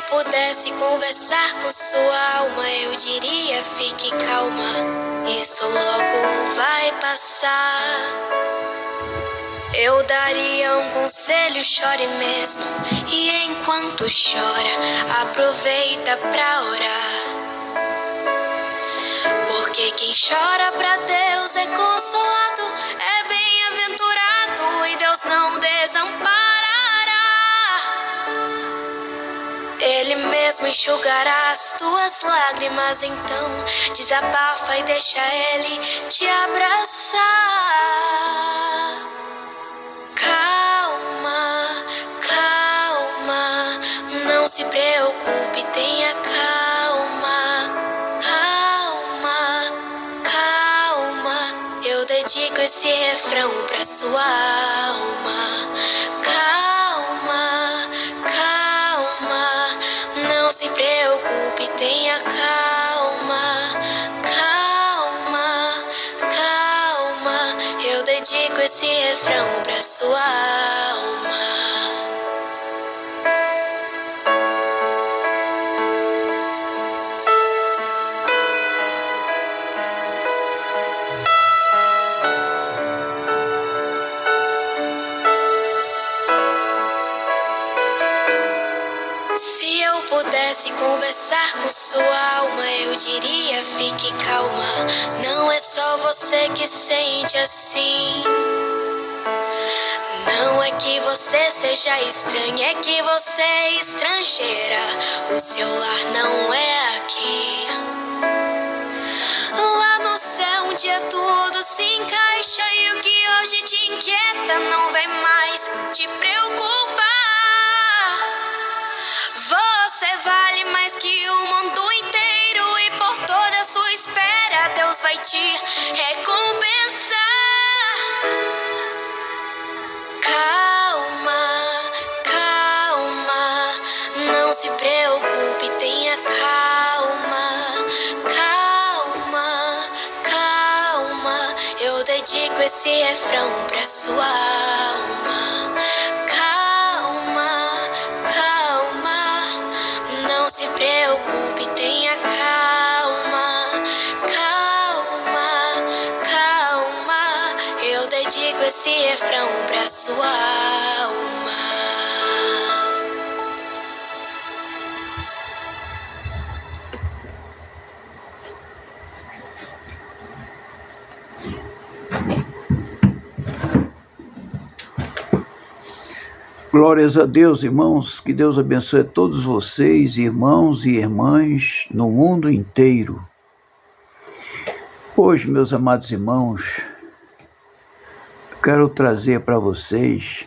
pudesse conversar com sua alma, eu diria: fique calma, isso logo vai passar. Eu daria um conselho: chore mesmo, e enquanto chora, aproveita pra orar. Porque quem chora pra Deus é consolado, é bem-aventurado, e Deus não desamparará. Ele mesmo enxugará as tuas lágrimas, então desabafa e deixa Ele te abraçar. Calma, calma, não se preocupe, tenha calma. Calma, calma, eu dedico esse refrão pra sua alma. Calma, calma, não se preocupe, tenha calma. Calma, calma, eu dedico esse refrão pra sua alma. Se eu pudesse conversar com sua alma, eu diria: fique calma, não é só você que sente assim. Não é que você seja estranha, é que você é estrangeira. O seu lar não é aqui. Lá no céu um dia tudo se encaixa, e o que hoje te inquieta não vai mais te preocupar. Você vale mais que o mundo inteiro, e por toda a sua espera Deus vai te recompensar. Calma, calma, não se preocupe, tenha calma. Calma, calma, eu dedico esse refrão pra sua alma. Calma, calma, não se preocupe, tenha calma. Calma, calma, eu dedico esse refrão pra sua alma. Glórias a Deus, irmãos, que Deus abençoe a todos vocês, irmãos e irmãs, no mundo inteiro. Hoje, meus amados irmãos, quero trazer para vocês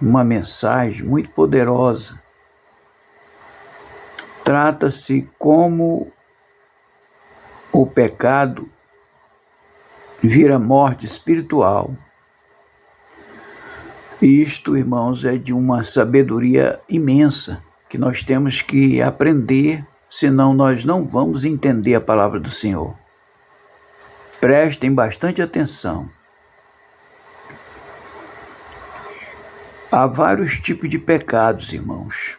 uma mensagem muito poderosa. Trata-se como o pecado vira morte espiritual. Isto, irmãos, é de uma sabedoria imensa que nós temos que aprender, senão nós não vamos entender a palavra do Senhor. Prestem bastante atenção. Há vários tipos de pecados, irmãos.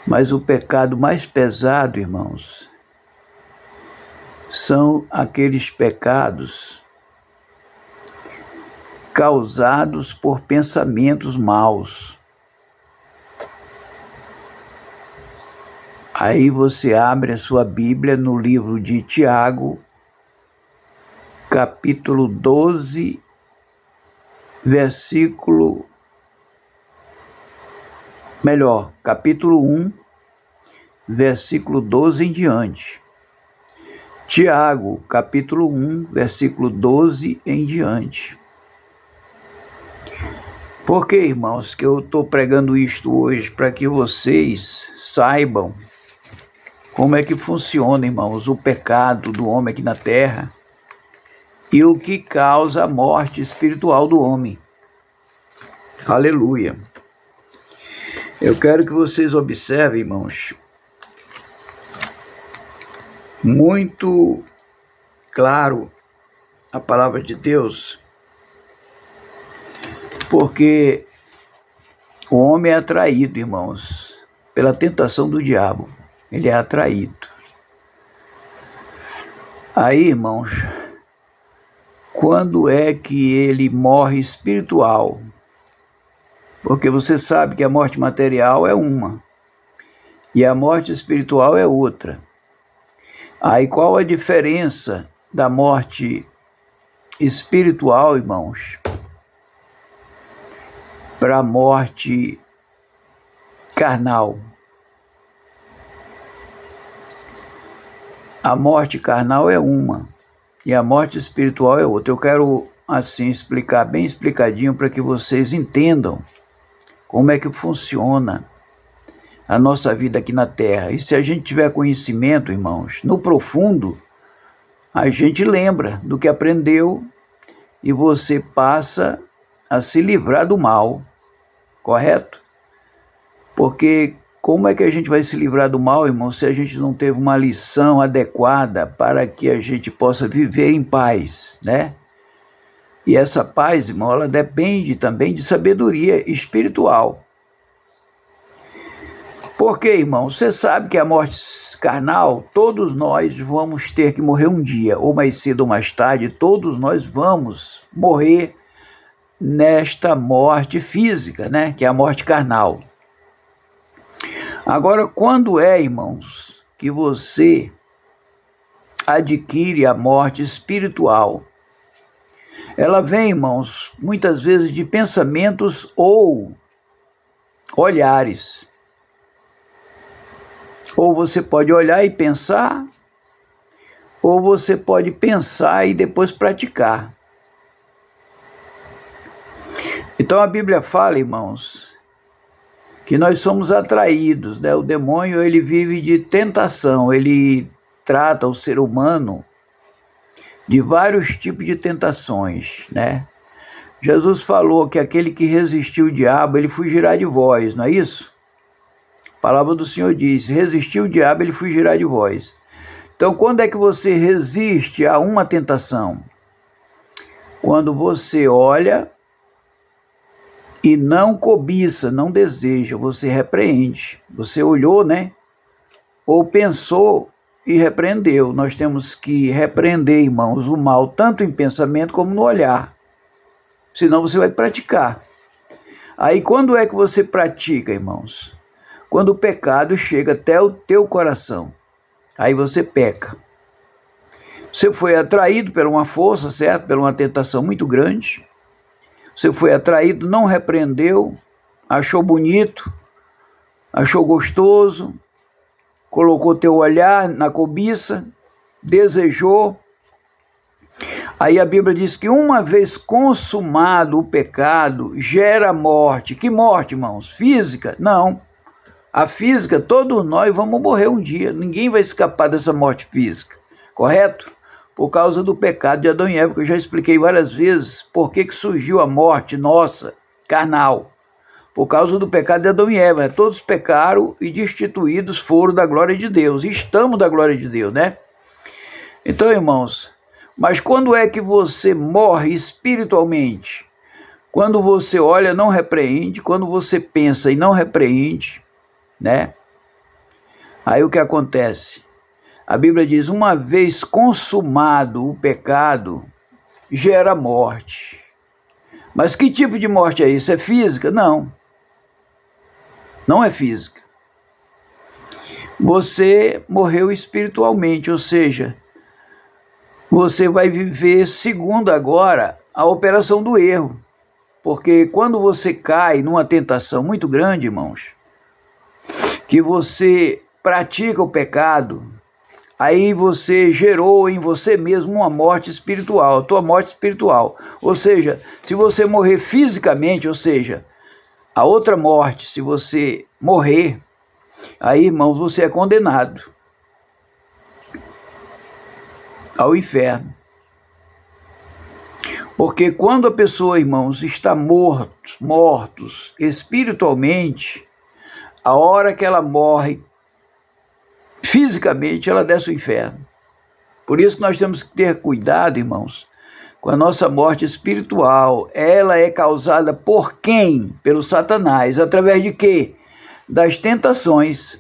Mas o pecado mais pesado, irmãos, são aqueles pecados causados por pensamentos maus. Aí você abre a sua Bíblia no livro de Tiago, capítulo 12, capítulo 1, versículo 12 em diante. Tiago, capítulo 1, versículo 12 em diante. Por que, irmãos, que eu estou pregando isto hoje? Para que vocês saibam como é que funciona, irmãos, o pecado do homem aqui na terra e o que causa a morte espiritual do homem. Aleluia. Eu quero que vocês observem, irmãos, muito claro a palavra de Deus, porque o homem é atraído, irmãos, pela tentação do diabo. Ele é atraído. Aí, irmãos, quando é que ele morre espiritual? Porque você sabe que a morte material é uma e a morte espiritual é outra. Aí qual a diferença da morte espiritual, irmãos, para a morte carnal? A morte carnal é uma e a morte espiritual é outra. Eu quero assim explicar bem explicadinho para que vocês entendam como é que funciona a nossa vida aqui na Terra. E se a gente tiver conhecimento, irmãos, no profundo, a gente lembra do que aprendeu e você passa a se livrar do mal, correto? Porque como é que a gente vai se livrar do mal, irmão, se a gente não teve uma lição adequada para que a gente possa viver em paz, né? E essa paz, irmão, ela depende também de sabedoria espiritual. Porque, irmão, você sabe que a morte carnal, todos nós vamos ter que morrer um dia, ou mais cedo ou mais tarde, todos nós vamos morrer nesta morte física, né? Que é a morte carnal. Agora, quando é, irmãos, que você adquire a morte espiritual? Ela vem, irmãos, muitas vezes de pensamentos ou olhares. Ou você pode olhar e pensar, ou você pode pensar e depois praticar. Então a Bíblia fala, irmãos, que nós somos atraídos, né? O demônio, ele vive de tentação, ele trata o ser humano de vários tipos de tentações, né? Jesus falou que aquele que resistiu o diabo, ele fugirá de vós, não é isso? A palavra do Senhor diz, resistir o diabo, ele fugirá de vós. Então, quando é que você resiste a uma tentação? Quando você olha e não cobiça, não deseja, você repreende. Você olhou, né? Ou pensou e repreendeu. Nós temos que repreender, irmãos, o mal, tanto em pensamento como no olhar. Senão você vai praticar. Aí quando é que você pratica, irmãos? Quando o pecado chega até o teu coração. Aí você peca. Você foi atraído por uma força, certo? Por uma tentação muito grande. Você foi atraído, não repreendeu, achou bonito, achou gostoso, colocou teu olhar na cobiça, desejou. Aí a Bíblia diz que uma vez consumado o pecado, gera morte. Que morte, irmãos? Física? Não. A física, todos nós vamos morrer um dia. Ninguém vai escapar dessa morte física, correto? Por causa do pecado de Adão e Eva, que eu já expliquei várias vezes por que surgiu a morte nossa, carnal. Por causa do pecado de Adão e Eva, né? Todos pecaram e destituídos foram da glória de Deus. E estamos da glória de Deus, né? Então, irmãos, mas quando é que você morre espiritualmente? Quando você olha, não repreende. Quando você pensa e não repreende, né? Aí o que acontece? A Bíblia diz, uma vez consumado o pecado, gera morte. Mas que tipo de morte é isso? É física? Não. Não é física. Você morreu espiritualmente, ou seja, você vai viver segundo agora a operação do erro. Porque quando você cai numa tentação muito grande, irmãos, que você pratica o pecado, aí você gerou em você mesmo uma morte espiritual, a tua morte espiritual. Ou seja, se você morrer fisicamente, ou seja, a outra morte, se você morrer, aí, irmãos, você é condenado ao inferno. Porque quando a pessoa, irmãos, está mortos espiritualmente, a hora que ela morre fisicamente, ela desce ao inferno. Por isso que nós temos que ter cuidado, irmãos, com a nossa morte espiritual. Ela é causada por quem? Pelo Satanás. Através de quê? das tentações.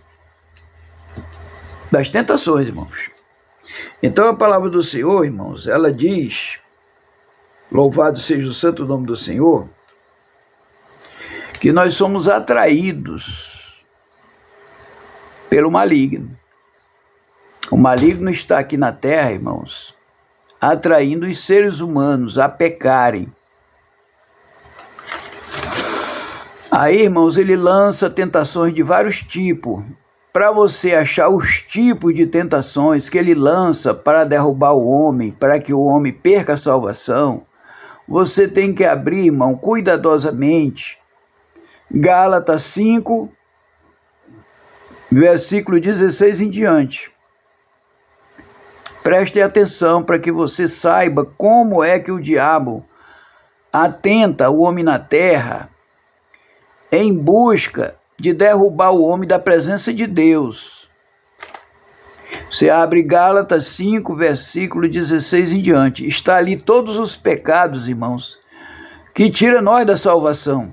Das tentações, irmãos. Então a palavra do Senhor, irmãos, ela diz, louvado seja o santo nome do Senhor, que nós somos atraídos pelo maligno. O maligno está aqui na terra, irmãos, atraindo os seres humanos a pecarem. Aí, irmãos, ele lança tentações de vários tipos. Para você achar os tipos de tentações que ele lança para derrubar o homem, para que o homem perca a salvação, você tem que abrir, irmão, cuidadosamente, Gálatas 5, versículo 16 em diante. Preste atenção para que você saiba como é que o diabo atenta o homem na terra em busca de derrubar o homem da presença de Deus. Você abre Gálatas 5, versículo 16 em diante. Está ali todos os pecados, irmãos, que tiram nós da salvação.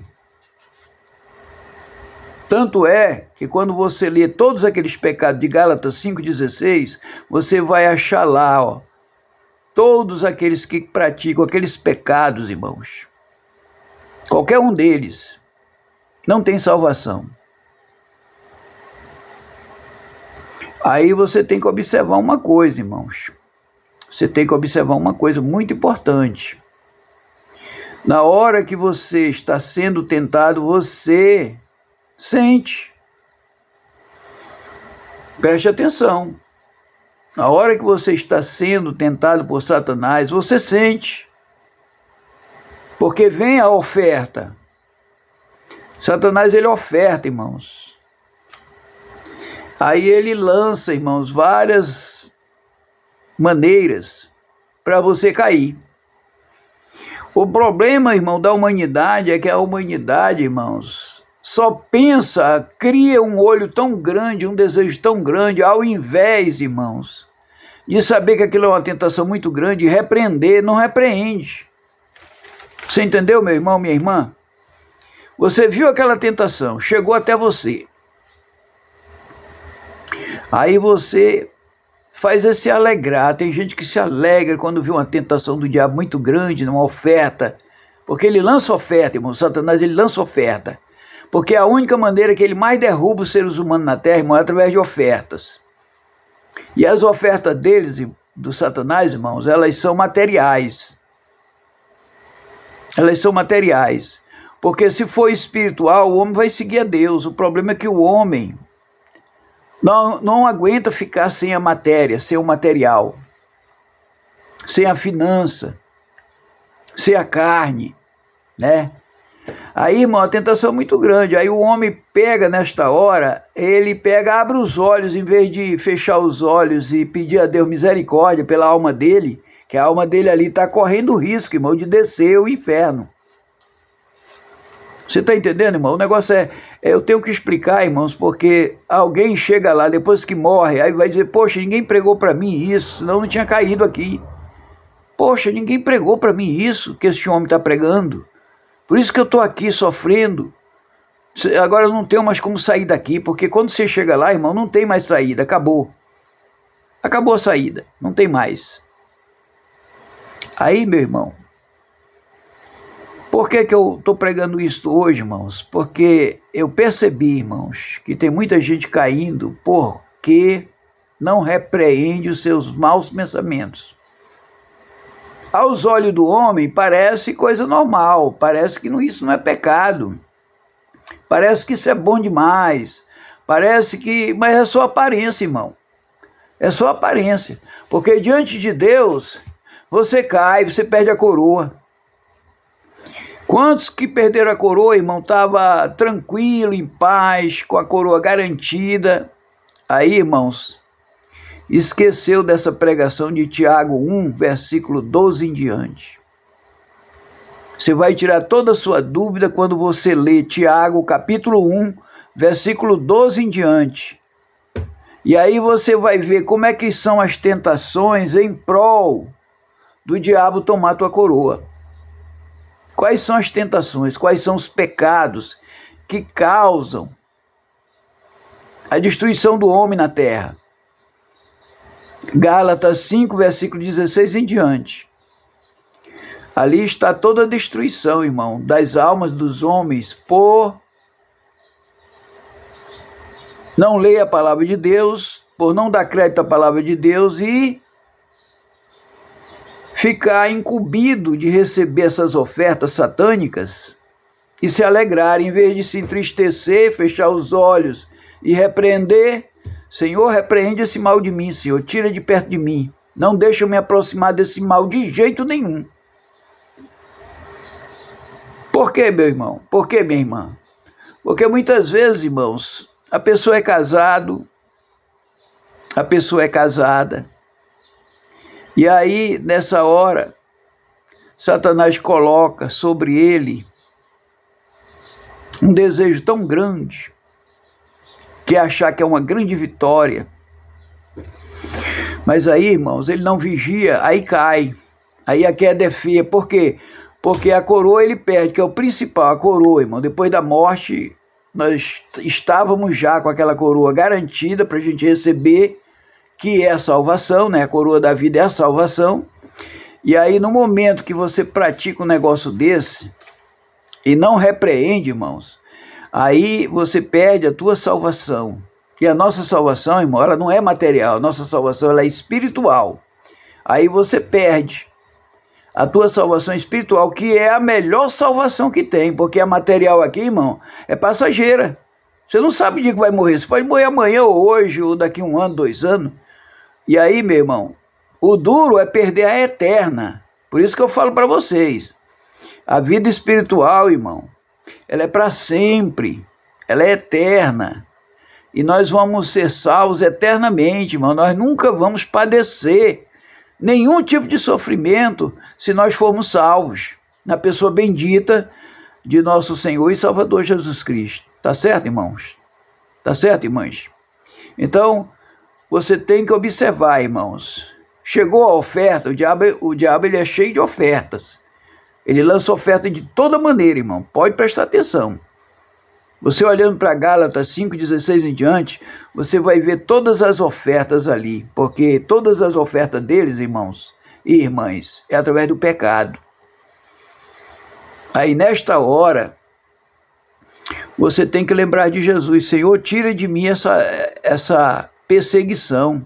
Tanto é que quando você lê todos aqueles pecados de Gálatas 5,16, você vai achar lá, ó, todos aqueles que praticam aqueles pecados, irmãos. Qualquer um deles não tem salvação. Aí você tem que observar uma coisa, irmãos. Você tem que observar uma coisa muito importante. Na hora que você está sendo tentado, você sente. Preste atenção. Na hora que você está sendo tentado por Satanás, você sente. Porque vem a oferta. Satanás, ele oferta, irmãos. Aí ele lança, irmãos, várias maneiras para você cair. O problema, irmão, da humanidade é que a humanidade, irmãos, só pensa, cria um olho tão grande, um desejo tão grande, ao invés, irmãos, de saber que aquilo é uma tentação muito grande e repreender, não repreende. Você entendeu, meu irmão, minha irmã? Você viu aquela tentação, chegou até você. Aí você faz esse alegrar. Tem gente que se alegra quando vê uma tentação do diabo muito grande, numa oferta. Porque ele lança oferta, irmão. Satanás, ele lança oferta. Porque a única maneira que ele mais derruba os seres humanos na terra, irmão, é através de ofertas. E as ofertas deles, do Satanás, irmãos, elas são materiais. Elas são materiais. Porque se for espiritual, o homem vai seguir a Deus. O problema é que o homem não aguenta ficar sem a matéria, sem o material, sem a finança, sem a carne, né? Aí, irmão, a tentação é muito grande. Aí o homem pega nesta hora, ele pega, abre os olhos, em vez de fechar os olhos e pedir a Deus misericórdia pela alma dele, que a alma dele ali está correndo risco, irmão, de descer ao inferno. Você está entendendo, irmão? O negócio eu tenho que explicar, irmãos, porque alguém chega lá, depois que morre, aí vai dizer, poxa, ninguém pregou para mim isso, senão eu não tinha caído aqui. Poxa, ninguém pregou para mim isso, que esse homem está pregando. Por isso que eu estou aqui sofrendo. Agora eu não tenho mais como sair daqui, porque quando você chega lá, irmão, não tem mais saída, acabou. Acabou a saída, não tem mais. Aí, meu irmão, por que eu estou pregando isso hoje, irmãos? Porque eu percebi, irmãos, que tem muita gente caindo porque não repreende os seus maus pensamentos. Aos olhos do homem parece coisa normal, parece que isso não é pecado, parece que isso é bom demais, mas é só aparência, irmão. É só aparência, porque diante de Deus você cai, você perde a coroa. Quantos que perderam a coroa, irmão, estava tranquilo, em paz, com a coroa garantida. Aí, irmãos, esqueceu dessa pregação de Tiago 1, versículo 12 em diante. Você vai tirar toda a sua dúvida quando você lê Tiago, capítulo 1, versículo 12 em diante. E aí você vai ver como é que são as tentações em prol do diabo tomar a tua coroa. Quais são as tentações, quais são os pecados que causam a destruição do homem na terra. Gálatas 5, versículo 16 em diante. Ali está toda a destruição, irmão, das almas dos homens por não ler a palavra de Deus, por não dar crédito à palavra de Deus e ficar incumbido de receber essas ofertas satânicas e se alegrar, em vez de se entristecer, fechar os olhos e repreender. Senhor, repreende esse mal de mim, Senhor, tira de perto de mim, não deixa eu me aproximar desse mal de jeito nenhum. Por que, meu irmão? Por que, minha irmã? Porque muitas vezes, irmãos, a pessoa é casado, a pessoa é casada, e aí, nessa hora, Satanás coloca sobre ele um desejo tão grande, que é achar que é uma grande vitória. Mas aí, irmãos, ele não vigia, aí cai, aí a queda é feia. Por quê? Porque a coroa ele perde, que é o principal, a coroa, irmão. Depois da morte, nós estávamos já com aquela coroa garantida para a gente receber, que é a salvação, né? A coroa da vida é a salvação. E aí, no momento que você pratica um negócio desse, e não repreende, irmãos, aí você perde a tua salvação. E a nossa salvação, irmão, ela não é material, a nossa salvação ela é espiritual. Aí você perde a tua salvação espiritual, que é a melhor salvação que tem, porque a material aqui, irmão, é passageira. Você não sabe o dia que vai morrer, você pode morrer amanhã ou hoje, ou daqui 1 ano, 2 anos. E aí, meu irmão, o duro é perder a eterna. Por isso que eu falo para vocês, a vida espiritual, irmão, ela é para sempre, ela é eterna. E nós vamos ser salvos eternamente, irmão. Nós nunca vamos padecer nenhum tipo de sofrimento se nós formos salvos na pessoa bendita de nosso Senhor e Salvador Jesus Cristo. Tá certo, irmãos? Tá certo, irmãs? Então, você tem que observar, irmãos. Chegou a oferta, o diabo ele é cheio de ofertas. Ele lança oferta de toda maneira, irmão. Pode prestar atenção. Você olhando para Gálatas 5,16 em diante, você vai ver todas as ofertas ali. Porque todas as ofertas deles, irmãos e irmãs, é através do pecado. Aí nesta hora, você tem que lembrar de Jesus. Senhor, tira de mim essa perseguição.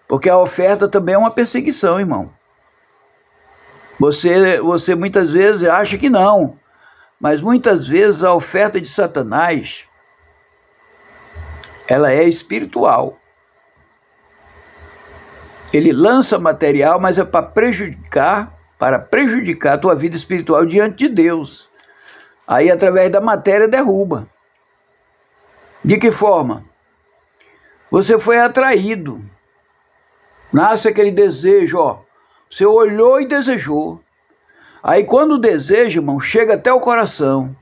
Porque a oferta também é uma perseguição, irmão. Você muitas vezes acha que não, mas muitas vezes a oferta de Satanás, ela é espiritual. Ele lança material, mas é para prejudicar a tua vida espiritual diante de Deus. Aí através da matéria derruba. De que forma? Você foi atraído. Nasce aquele desejo, ó. Você olhou e desejou. Aí quando o desejo, irmão, chega até o coração.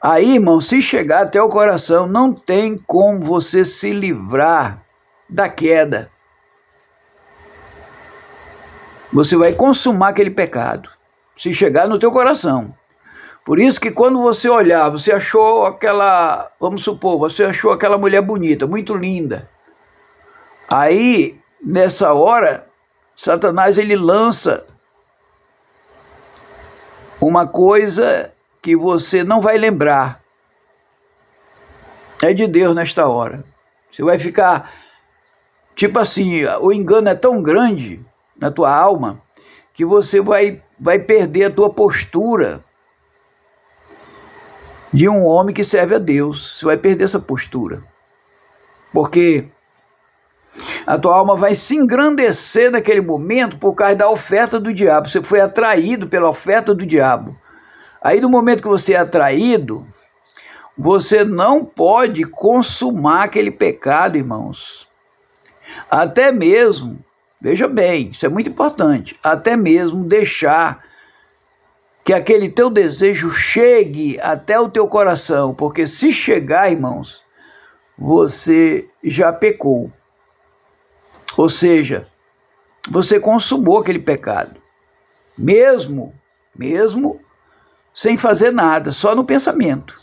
Aí, irmão, se chegar até o coração, não tem como você se livrar da queda. Você vai consumar aquele pecado, se chegar no teu coração. Por isso que quando você olhar, você achou aquela, vamos supor, você achou aquela mulher bonita, muito linda. Aí, nessa hora, Satanás ele lança uma coisa que você não vai lembrar. É de Deus nesta hora. Você vai ficar, tipo assim, o engano é tão grande na tua alma, que você vai perder a tua postura de um homem que serve a Deus. Você vai perder essa postura. Porque a tua alma vai se engrandecer naquele momento por causa da oferta do diabo. Você foi atraído pela oferta do diabo. Aí no momento que você é atraído, você não pode consumar aquele pecado, irmãos. Até mesmo, veja bem, isso é muito importante, até mesmo deixar que aquele teu desejo chegue até o teu coração. Porque se chegar, irmãos, você já pecou. Ou seja, você consumou aquele pecado, mesmo sem fazer nada, só no pensamento.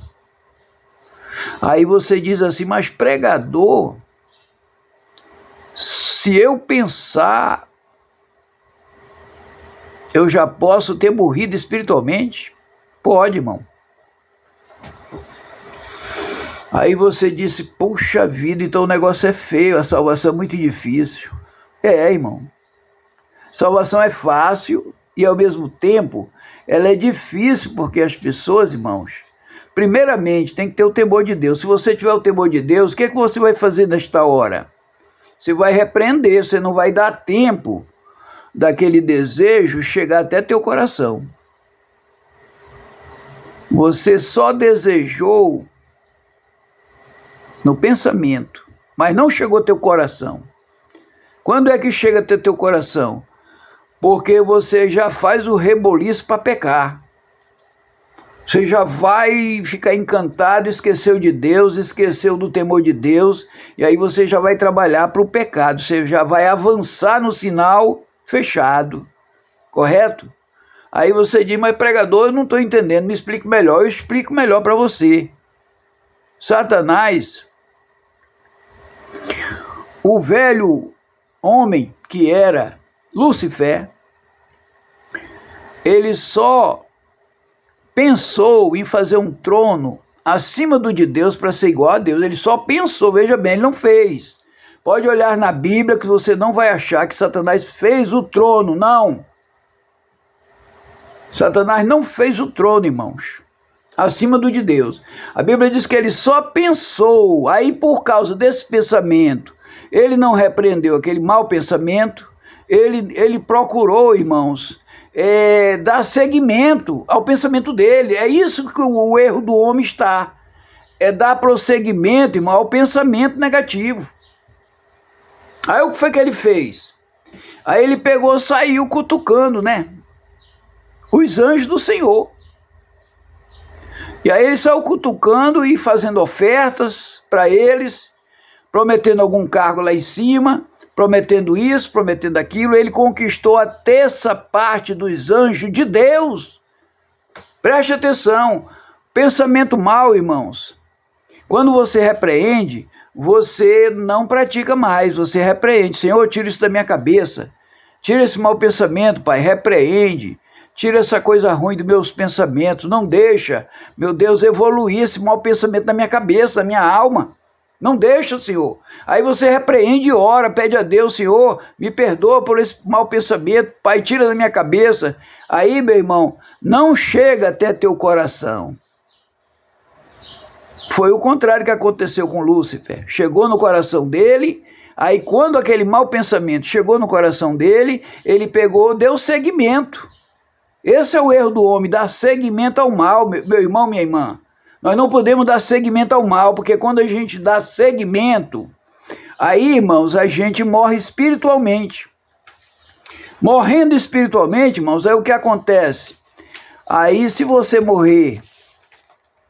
Aí você diz assim, mas pregador, se eu pensar, eu já posso ter morrido espiritualmente? Pode, irmão. Aí você disse, puxa vida, então o negócio é feio, a salvação é muito difícil. Irmão. Salvação é fácil e ao mesmo tempo ela é difícil porque as pessoas, irmãos, primeiramente tem que ter o temor de Deus. Se você tiver o temor de Deus, o que é que você vai fazer nesta hora? Você vai repreender, você não vai dar tempo daquele desejo chegar até teu coração. Você só desejou no pensamento, mas não chegou ao teu coração. Quando é que chega até teu coração? Porque você já faz o reboliço para pecar. Você já vai ficar encantado, esqueceu de Deus, esqueceu do temor de Deus, e aí você já vai trabalhar para o pecado, você já vai avançar no sinal fechado, correto? Aí você diz, mas pregador, eu não estou entendendo, me explique melhor. Eu explico melhor para você. Satanás, o velho homem que era Lúcifer, ele só pensou em fazer um trono acima do de Deus para ser igual a Deus. Ele só pensou, veja bem, ele não fez. Pode olhar na Bíblia que você não vai achar que Satanás fez o trono, não. Satanás não fez o trono, irmãos, acima do de Deus. A Bíblia diz que ele só pensou, aí por causa desse pensamento, ele não repreendeu aquele mau pensamento, ele procurou, irmãos, dar seguimento ao pensamento dele. É isso que o erro do homem está. É dar prosseguimento, irmão, ao pensamento negativo. Aí o que foi que ele fez? Aí ele pegou, saiu cutucando, né? Os anjos do Senhor. E aí ele saiu cutucando e fazendo ofertas para eles, prometendo algum cargo lá em cima, prometendo isso, prometendo aquilo. Ele conquistou a terça parte dos anjos de Deus. Preste atenção, pensamento mau, irmãos. Quando você repreende, você não pratica mais, você repreende. Senhor, tira isso da minha cabeça, tira esse mau pensamento, Pai, repreende. Tira essa coisa ruim dos meus pensamentos, não deixa, meu Deus, evoluir esse mau pensamento na minha cabeça, na minha alma. Não deixa, Senhor. Aí você repreende e ora, pede a Deus, Senhor, me perdoa por esse mau pensamento, Pai, tira da minha cabeça. Aí, meu irmão, não chega até teu coração. Foi o contrário que aconteceu com Lúcifer. Chegou no coração dele, aí quando aquele mau pensamento chegou no coração dele, ele pegou, deu seguimento. Esse é o erro do homem, dar seguimento ao mal, meu irmão, minha irmã. Nós não podemos dar seguimento ao mal, porque quando a gente dá seguimento, aí, irmãos, a gente morre espiritualmente. Morrendo espiritualmente, irmãos, é o que acontece. Aí, se você morrer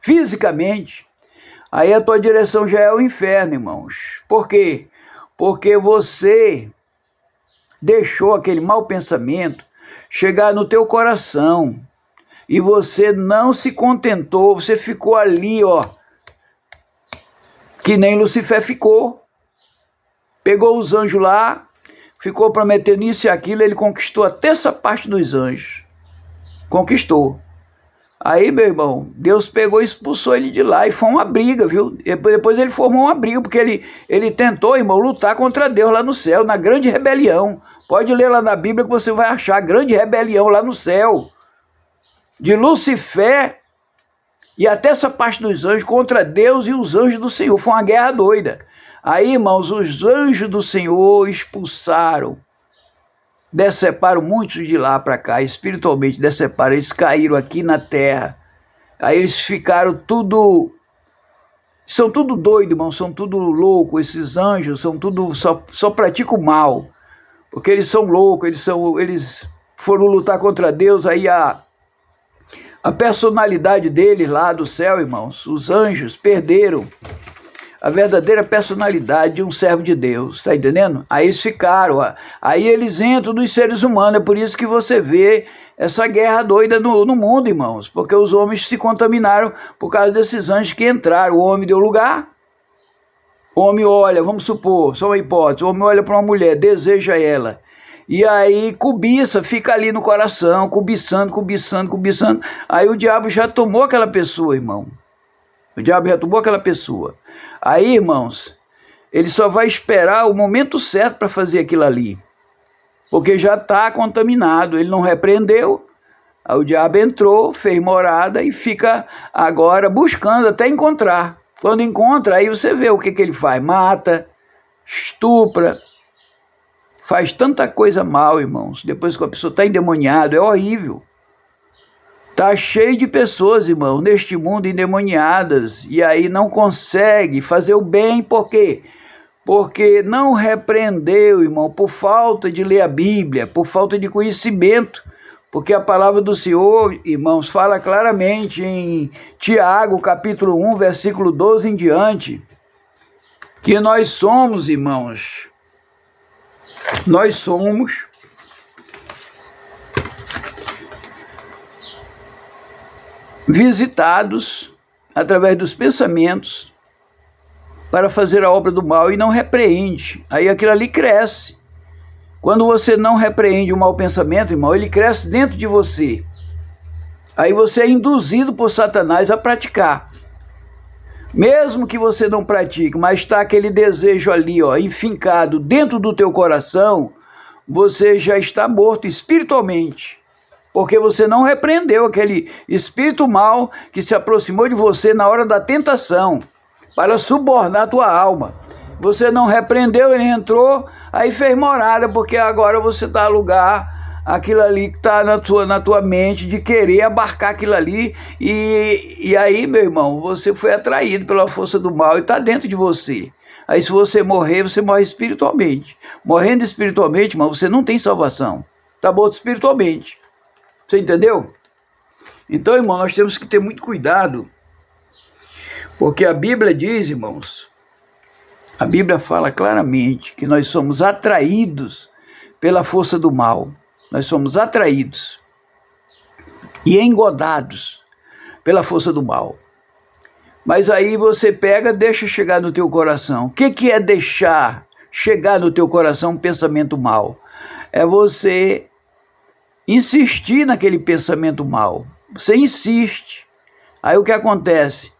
fisicamente, aí a tua direção já é o inferno, irmãos. Por quê? Porque você deixou aquele mau pensamento chegar no teu coração, e você não se contentou, você ficou ali, ó, que nem Lucifer ficou, pegou os anjos lá, ficou prometendo isso e aquilo, ele conquistou a terça parte dos anjos, conquistou. Aí, meu irmão, Deus pegou e expulsou ele de lá, e foi uma briga, viu? Depois ele formou uma briga, porque ele tentou, irmão, lutar contra Deus lá no céu, na grande rebelião. Pode ler lá na Bíblia que você vai achar grande rebelião lá no céu. De Lucifer e até essa parte dos anjos contra Deus e os anjos do Senhor. Foi uma guerra doida. Aí, irmãos, os anjos do Senhor expulsaram, deceparam muitos de lá para cá, espiritualmente deceparam. Eles caíram aqui na terra. Aí eles ficaram tudo... São tudo doido, irmão, são tudo louco. Esses anjos são tudo... Só praticam o mal. Porque eles são loucos, eles foram lutar contra Deus, aí a personalidade deles lá do céu, irmãos, os anjos perderam a verdadeira personalidade de um servo de Deus, está entendendo? Aí eles ficaram, aí eles entram nos seres humanos, é por isso que você vê essa guerra doida no mundo, irmãos, porque os homens se contaminaram por causa desses anjos que entraram. O homem deu lugar, o homem olha, vamos supor, só uma hipótese, o homem olha para uma mulher, deseja ela, e aí cobiça, fica ali no coração, cobiçando, aí o diabo já tomou aquela pessoa, irmão. O diabo já tomou aquela pessoa. Aí, irmãos, ele só vai esperar o momento certo para fazer aquilo ali, porque já está contaminado, ele não repreendeu, aí o diabo entrou, fez morada e fica agora buscando até encontrar. Quando encontra, aí você vê o que ele faz, mata, estupra, faz tanta coisa mal, irmãos. Depois que a pessoa está endemoniada, é horrível. Está cheio de pessoas, irmão, neste mundo endemoniadas, e aí não consegue fazer o bem, por quê? Porque não repreendeu, irmão, por falta de ler a Bíblia, por falta de conhecimento, porque a palavra do Senhor, irmãos, fala claramente em Tiago, capítulo 1, versículo 12 em diante, que nós somos, irmãos, nós somos visitados através dos pensamentos para fazer a obra do mal e não repreende. Aí aquilo ali cresce. Quando você não repreende o mau pensamento, irmão, ele cresce dentro de você. Aí você é induzido por Satanás a praticar. Mesmo que você não pratique, mas está aquele desejo ali, ó, enfincado dentro do teu coração, você já está morto espiritualmente. Porque você não repreendeu aquele espírito mal que se aproximou de você na hora da tentação, para subornar a tua alma. Você não repreendeu, ele entrou, aí fez morada, porque agora você está a lugar aquilo ali que está na tua mente, de querer abarcar aquilo ali, e aí, meu irmão, você foi atraído pela força do mal e está dentro de você. Aí se você morrer, você morre espiritualmente. Morrendo espiritualmente, irmão, você não tem salvação. Está morto espiritualmente. Você entendeu? Então, irmão, nós temos que ter muito cuidado, porque a Bíblia diz, irmãos, a Bíblia fala claramente que nós somos atraídos pela força do mal. Nós somos atraídos e engodados pela força do mal. Mas aí você pega, deixa chegar no teu coração. O que é deixar chegar no teu coração um pensamento mal? É você insistir naquele pensamento mal. Você insiste. Aí o que acontece?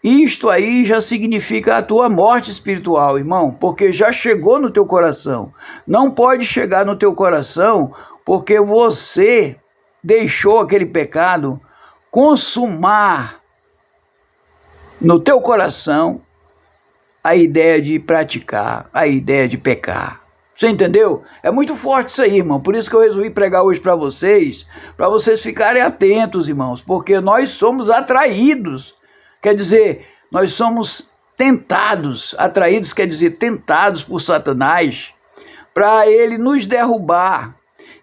Isto aí já significa a tua morte espiritual, irmão, porque já chegou no teu coração. Não pode chegar no teu coração porque você deixou aquele pecado consumar no teu coração a ideia de praticar, a ideia de pecar. Você entendeu? É muito forte isso aí, irmão. Por isso que eu resolvi pregar hoje para vocês ficarem atentos, irmãos, porque nós somos atraídos. Quer dizer, nós somos tentados, atraídos quer dizer tentados por Satanás, para ele nos derrubar.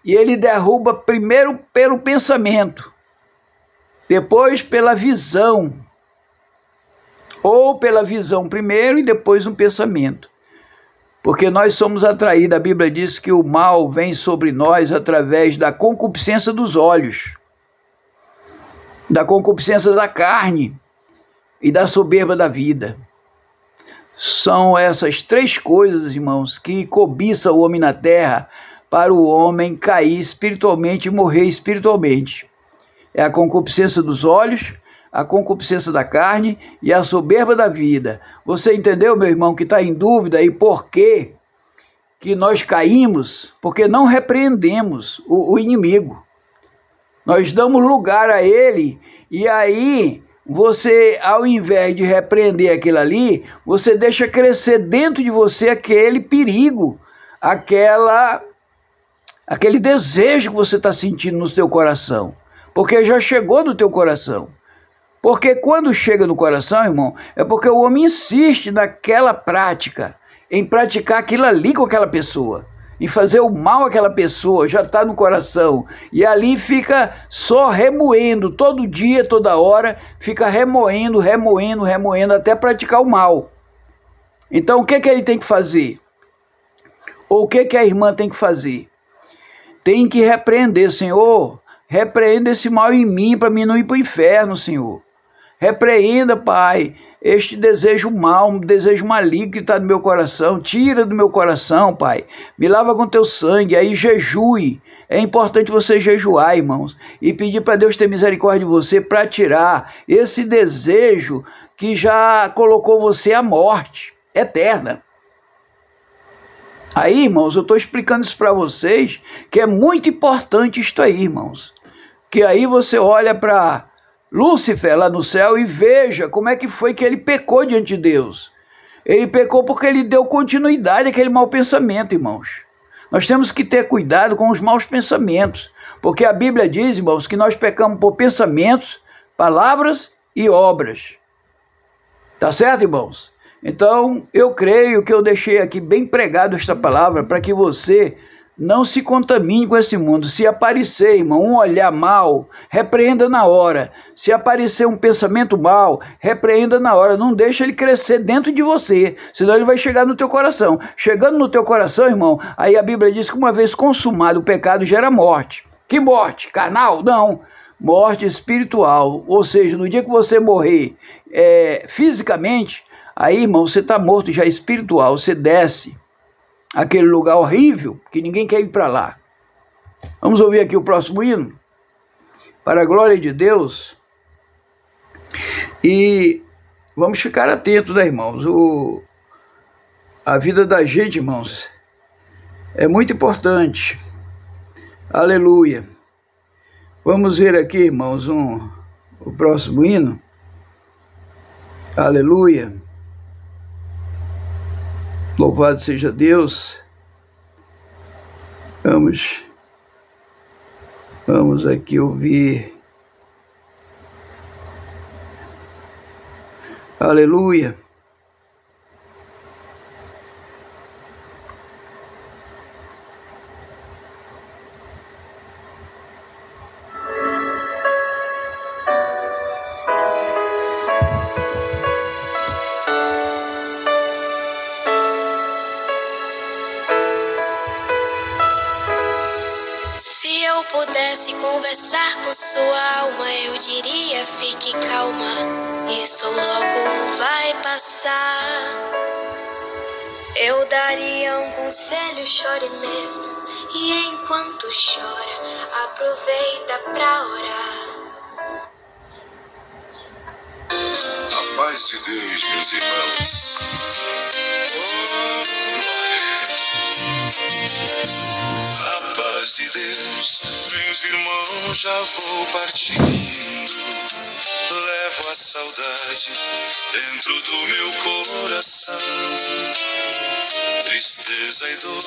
E ele derruba primeiro pelo pensamento, depois pela visão. Ou pela visão primeiro e depois um pensamento. Porque nós somos atraídos, a Bíblia diz que o mal vem sobre nós através da concupiscência dos olhos, da concupiscência da carne e da soberba da vida. São essas três coisas, irmãos, que cobiça o homem na terra para o homem cair espiritualmente e morrer espiritualmente. É a concupiscência dos olhos, a concupiscência da carne e a soberba da vida. Você entendeu, meu irmão, que está em dúvida aí por que nós caímos? Porque não repreendemos o inimigo. Nós damos lugar a ele e aí você, ao invés de repreender aquilo ali, você deixa crescer dentro de você aquele perigo, aquele desejo que você está sentindo no seu coração. Porque já chegou no teu coração. Porque quando chega no coração, irmão, é porque o homem insiste naquela prática, em praticar aquilo ali com aquela pessoa, em fazer o mal àquela pessoa, já está no coração. E ali fica só remoendo, todo dia, toda hora, fica remoendo, até praticar o mal. Então o que ele tem que fazer? Ou o que a irmã tem que fazer? Tem que repreender, Senhor, repreenda esse mal em mim, para mim não ir para o inferno, Senhor. Repreenda, Pai, este desejo mal, um desejo maligno que está no meu coração. Tira do meu coração, Pai. Me lava com teu sangue. Aí jejue. É importante você jejuar, irmãos, e pedir para Deus ter misericórdia de você para tirar esse desejo que já colocou você à morte eterna. Aí, irmãos, eu estou explicando isso para vocês, que é muito importante isso aí, irmãos. Que aí você olha para Lúcifer lá no céu e veja como é que foi que ele pecou diante de Deus. Ele pecou porque ele deu continuidade àquele mau pensamento, irmãos. Nós temos que ter cuidado com os maus pensamentos, porque a Bíblia diz, irmãos, que nós pecamos por pensamentos, palavras e obras. Tá certo, irmãos? Então, eu creio que eu deixei aqui bem pregado esta palavra para que você não se contamine com esse mundo. Se aparecer, irmão, um olhar mal, repreenda na hora. Se aparecer um pensamento mal, repreenda na hora. Não deixa ele crescer dentro de você, senão ele vai chegar no teu coração. Chegando no teu coração, irmão, aí a Bíblia diz que uma vez consumado o pecado gera morte. Que morte? Carnal? Não. Morte espiritual. Ou seja, no dia que você morrer fisicamente, aí, irmão, você está morto já espiritual. Você desce aquele lugar horrível, que ninguém quer ir para lá. Vamos ouvir aqui o próximo hino? Para a glória de Deus. E vamos ficar atentos, né, irmãos? A vida da gente, irmãos, é muito importante. Aleluia. Vamos ver aqui, irmãos, o próximo hino. Aleluia. Louvado seja Deus. Vamos aqui ouvir. Aleluia. Se eu pudesse conversar com sua alma, eu diria: fique calma, isso logo vai passar. Eu daria um conselho: chore mesmo, e enquanto chora, aproveita pra orar. A paz de Deus, meus irmãos. A paz de Deus, meus irmãos, já vou partindo. Levo a saudade dentro do meu coração. Tristeza e dor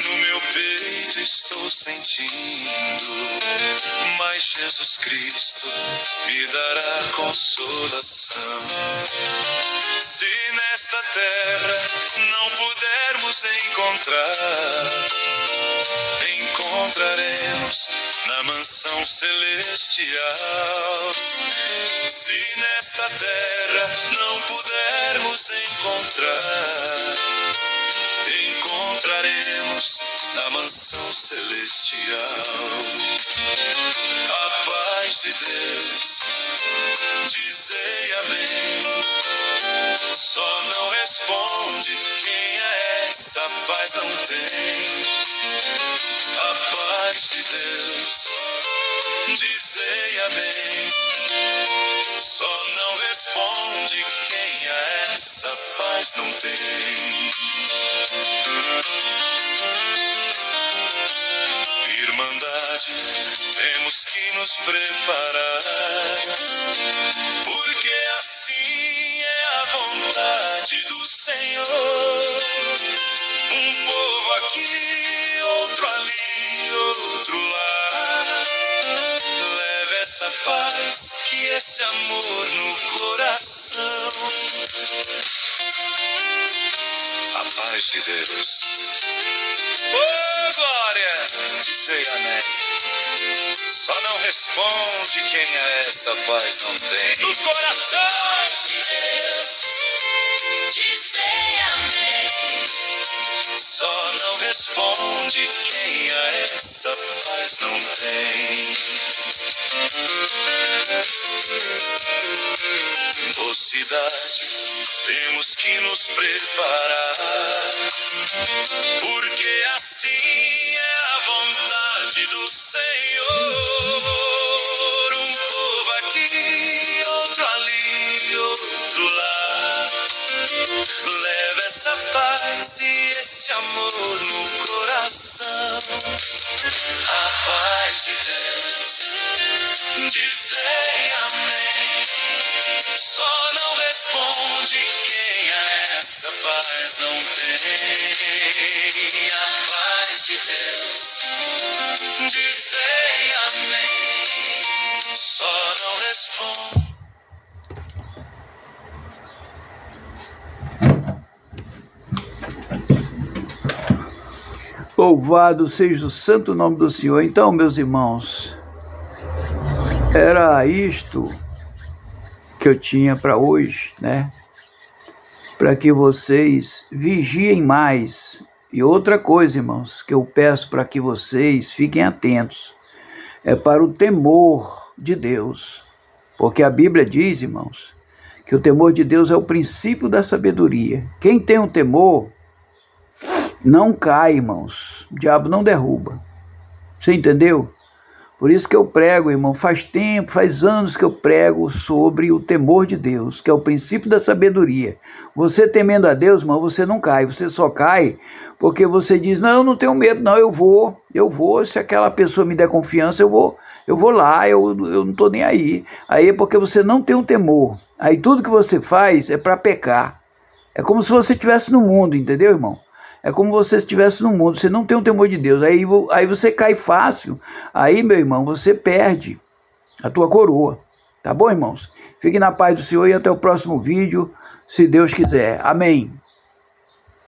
no meu peito estou sentindo. Mas Jesus Cristo me dará consolação. Se nesta terra não pudermos encontrar, encontraremos na mansão celestial. Se nesta terra não pudermos encontrar, encontraremos na mansão celestial. A paz de Deus, dizei amém. Só não responde quem a essa paz não tem. A paz de Deus, dizei amém. Só não responde quem a essa paz não tem. Irmandade, temos que nos preparar, porque assim é a vontade do Senhor. Um povo aqui, outro ali, outro lá. Leve essa paz, que esse amor no coração. A paz de Deus. Oh, glória! Dizei amém. Só não responde quem a essa paz não tem. No coração de Deus, dizei amém. Só não responde responde quem a essa paz não tem. Mocidade, temos que nos preparar, porque assim é a vontade do Senhor. Um povo aqui, outro ali, outro lá. Leva essa paz e esse amor no coração. A paz de Deus, dizem amém. Só não responde quem a essa paz não tem. A paz de Deus, dizem amém. Só não responde. Louvado seja o santo nome do Senhor. Então, meus irmãos, era isto que eu tinha para hoje, né? Para que vocês vigiem mais. E outra coisa, irmãos, que eu peço para que vocês fiquem atentos, é para o temor de Deus. Porque a Bíblia diz, irmãos, que o temor de Deus é o princípio da sabedoria. Quem tem um temor não cai, irmãos. O diabo não derruba. Você entendeu? Por isso que eu prego, irmão, faz tempo, faz anos que eu prego sobre o temor de Deus, que é o princípio da sabedoria. Você temendo a Deus, irmão, você não cai, você só cai porque você diz, não, eu não tenho medo, não, eu vou, se aquela pessoa me der confiança, eu vou lá, eu não estou nem aí. Aí é porque você não tem um temor. Aí tudo que você faz é para pecar. É como se você estivesse no mundo, entendeu, irmão? É como se você estivesse no mundo, você não tem o temor de Deus, aí você cai fácil, aí, meu irmão, você perde a tua coroa, tá bom, irmãos? Fiquem na paz do Senhor e até o próximo vídeo, se Deus quiser. Amém.